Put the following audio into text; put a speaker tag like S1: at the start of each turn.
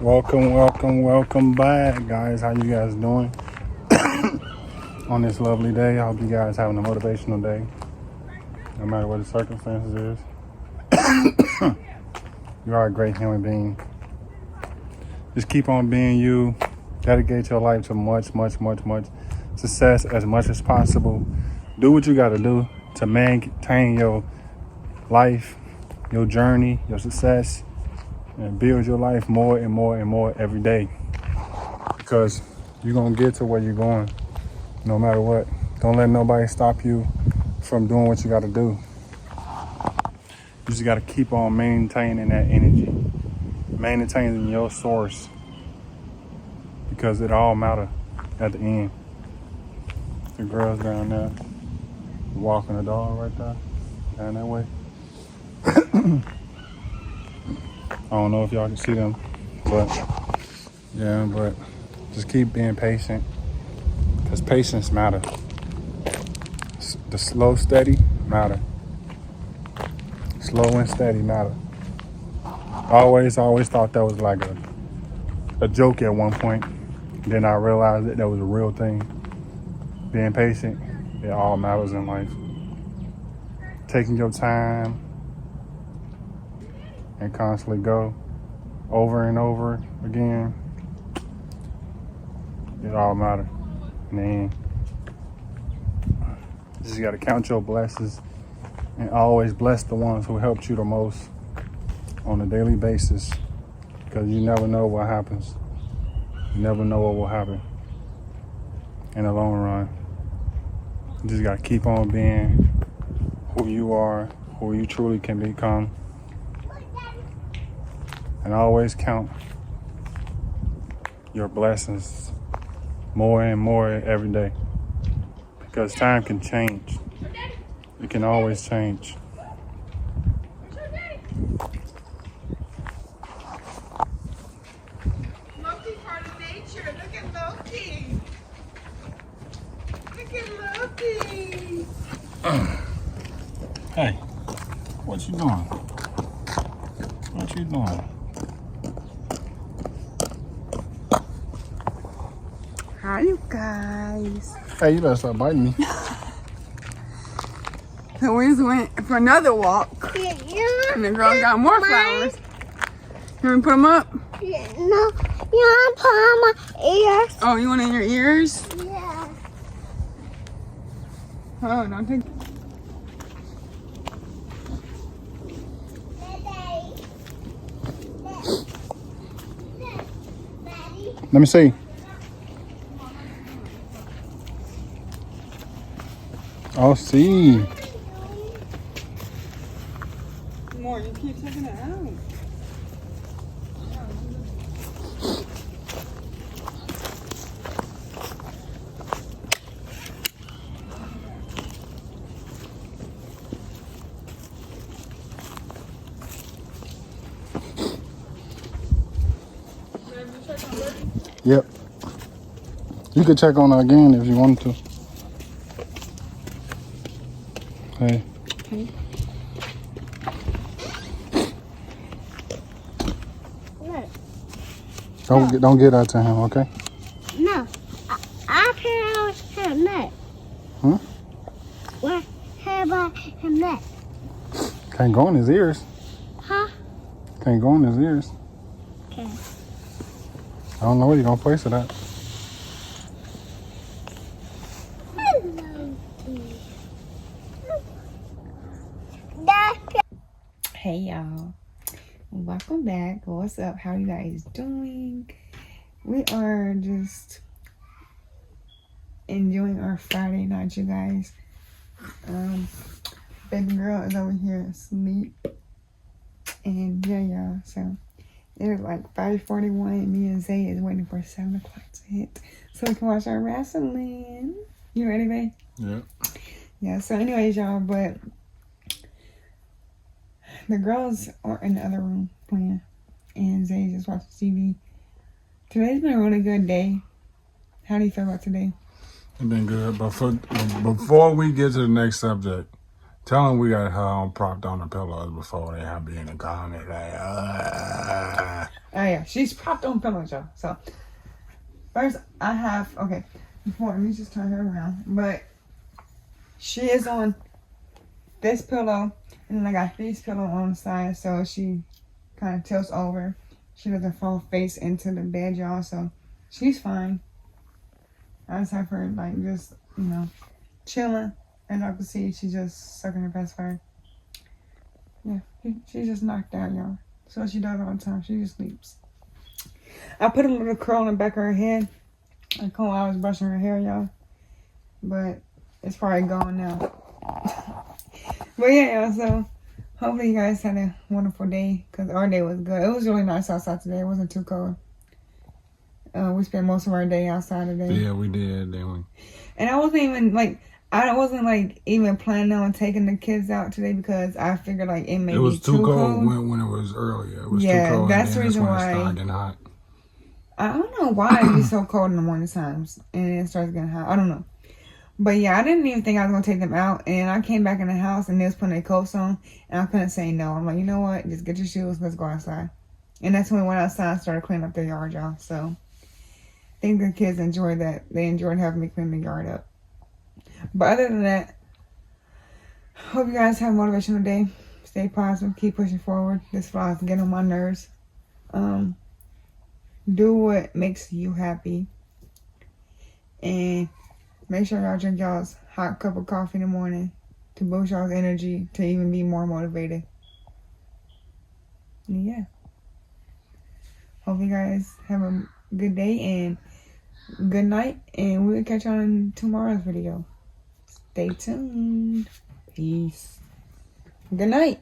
S1: Welcome back, guys. How you guys doing on this lovely day? I hope you guys having a motivational day, no matter what the circumstances is. You are a great human being. Just keep on being you. Dedicate your life to much success as much as possible. Do what you got to do to maintain your life, your journey, your success, and build your life more and more every day. Because you're going to get to where you're going no matter what. Don't let nobody stop you from doing what you got to do. You just got to keep on maintaining that energy, maintaining your source, because it all matters at the end. The girls down there walking the dog right there, down that way. I don't know if y'all can see them, but just keep being patient, because patience matter. The slow, steady matter. Slow and steady matter. I always thought that was like a joke at one point. Then I realized that was a real thing. Being patient, it all matters in life. Taking your time and constantly go over and over again, it all matters in the end. You just gotta count your blessings and always bless the ones who helped you the most on a daily basis, because you never know what happens. You never know what will happen in the long run. You just gotta keep on being who you are, who you truly can become, and always count your blessings more and more every day, because time can change. It can always change.
S2: Loki's part of nature. Look at Loki. Look at Loki.
S1: Hey, what you doing? What you doing?
S2: Hi, you guys.
S1: Hey, you better stop biting me.
S2: So we just went for another walk, and the girl got more flowers. You want to put them up?
S3: No, you want to put on my ears?
S2: Oh, you want it in your ears?
S3: Yeah.
S2: Oh, don't take.
S1: Let me see. Oh, see.
S2: More, you keep taking it out.
S1: Yep. You could check on her again if you wanted to. Hey.
S2: Okay.
S1: Don't get that to him, okay?
S3: No, I put on him neck.
S1: Huh?
S3: What? How about him neck?
S1: Can't go in his ears.
S3: Huh?
S1: Can't go in his ears.
S3: Okay.
S1: I don't know where you're gonna place it at.
S2: Hey y'all, welcome back. What's up? How you guys doing? We are just enjoying our Friday night, you guys. Baby girl is over here asleep, and yeah, y'all. So it is like 5:41, and me and Zay is waiting for 7 o'clock to hit so we can watch our wrestling. You ready, babe?
S1: Yeah.
S2: Yeah. So, anyways, y'all, but the girls are in the other room playing, and Zay just watching TV. Today's been a really good day. How do you feel about today?
S1: It's been good, but before we get to the next subject, Tell them we got her on propped on the pillows before they have be in the comments like,
S2: Oh yeah, she's propped on pillows, y'all. So first I have before let me just turn her around. But she is on this pillow, and then I got these pillows on the side, so she kind of tilts over. She doesn't fall face into the bed, y'all. So she's fine. I just have her like just chilling, and I can see she's just sucking her pacifier. Yeah, she's just knocked out, y'all. So she does all the time. She just sleeps. I put a little curl in the back of her head. Like when I was brushing her hair, y'all. But it's probably gone now. But yeah, y'all, so hopefully you guys had a wonderful day. Because our day was good. It was really nice outside today. It wasn't too cold. We spent most of our day outside today.
S1: yeah, we did, didn't we?
S2: And I wasn't even even planning on taking the kids out today because I figured like it may
S1: was
S2: be too cold.
S1: when it was earlier. It was
S2: Yeah,
S1: too cold.
S2: that's the reason
S1: when
S2: why.
S1: It started getting hot.
S2: I don't know why it be so cold in the morning times and it starts getting hot. I don't know. But yeah, I didn't even think I was going to take them out. And I came back in the house and they was putting their coats on. And I couldn't say no. I'm like, you know what? Just get your shoes. Let's go outside. And that's when we went outside and started cleaning up their yard, y'all. So I think the kids enjoyed that. They enjoyed having me clean the yard up. But other than that, hope you guys have a motivational day. Stay positive. Keep pushing forward. This fly is getting on my nerves. Do what makes you happy. And make sure y'all drink y'all's hot cup of coffee in the morning to boost y'all's energy to even be more motivated. And yeah. Hope you guys have a good day and good night. And we'll catch y'all in tomorrow's video. Stay tuned. Peace. Good night.